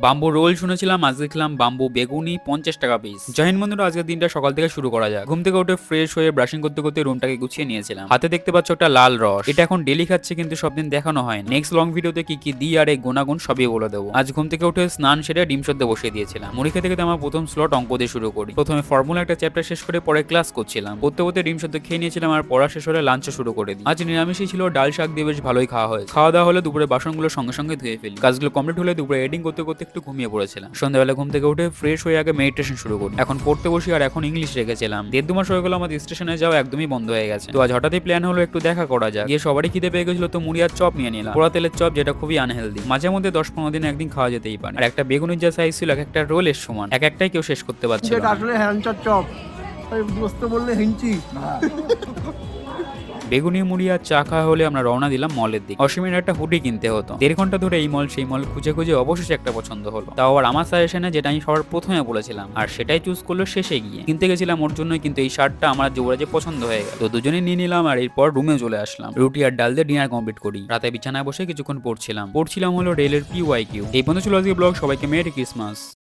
Bamboo role শুনেছিলাম, আজ দেখলাম বাম্বু বেগুনি 50 টাকা পিস। জয়েন বন্ধুরা, আজকের দিনটা সকাল থেকে শুরু করা যাক। ঘুম থেকে উঠে ফ্রেশ হয়ে ব্রাশিং করতে করতে রুমটাকে গুছিয়ে নিয়েছিলাম। হাতে দেখতে পাচ্ছ একটা লাল রস, এটা এখন ডেলি খাচ্ছে কিন্তু সব দিন দেখানো হয়। নেক্সট লং ভিডিওতে কি কি দিই আর এই গুণাগুণ সবই বলে দেবো। আজ ঘুম থেকে উঠে স্নান সেরে ডিম সদ্য বসিয়ে দিয়েছিলাম। মুড়ি খেতে খেতে আমার প্রথম স্লট অঙ্ক দিয়ে শুরু করি। প্রথমে ফর্মুলা একটা চ্যাপ্টার শেষ করে পরে ক্লাস করছিলাম। পড়তে পড়তে ডিম সদ্য খেয়ে নিয়েছিলাম আর পড়া শেষ হলে লাঞ্চ শুরু করে দিই। আজ নিরামিষই ছিল, ডাল শাক দিয়ে বেশ ভালোই খাওয়া হয়েছে। খাওয়া দাওয়া হলে দুপুরে বাসনগুলো সঙ্গে সঙ্গে ধুয়ে ফেলি। কাজগুলো কমপ্লিট হলে দুপুরে এডিটিং করতে করতে একটু ঘুমিয়ে পড়েছিলাম। সন্ধ্যাবেলা ঘুম থেকে উঠে ফ্রেশ হয়ে আগে মেডিটেশন শুরু করি। এখন পড়তে বসি আর এখন ইংলিশ রেখেছিলাম। 1.5-2 মাস হয়ে গেল আমাদের স্টেশনে যাওয়া একদমই বন্ধ হয়ে গেছে। তো আজ হঠাৎই প্ল্যান হলো একটু দেখা করা যাক। গিয়ে সবারই খিদে পেয়ে গেছিল, তো মুড়ি আর চপ নিয়ে নিলাম। পোড়া তেলের চপ, যেটা খুবই আনহেলদি। মাঝে মধ্যে 10-15 দিনে একদিন খাওয়া যেতেই পারে। আর একটা বেগুনের যা সাইজ ছিল এক একটা রোলের সমান, এক একটাই কেউ শেষ করতে পারছিল না। আসলে হ্যাংচার চপ বসতে বললে হিঞ্চি। বেগুনি মুড়ি আর চা খাওয়া হলে আমরা রওনা দিলাম মলের দিকে। অসীমের একটা হুডি কিনতে হতো। 1.5 ঘন্টা ধরে এই মল সেই মল খুঁজে খুঁজে অবশেষে একটা পছন্দ হলো। তাও আবার আমার সাজেশনে, যেটা আমি সবার প্রথমে বলেছিলাম, আর সেটাই চুজ করলো শেষে গিয়ে। কিনতে গেছিলাম ওর জন্যই, কিন্তু এই শার্টটা আমার যুবরাজে পছন্দ হয়ে গেল। তো দুজনেই নিয়ে নিলাম আর এরপর রুমে চলে আসলাম। রুটি আর ডাল দিয়ে ডিনার কমপ্লিট করি। রাতে বিছানায় বসে কিছুক্ষণ পড়ছিলাম হলো রেলের PYQ। এই পর্যন্ত ছিল আজকে ব্লগ। সবাইকে মেরি ক্রিসমাস।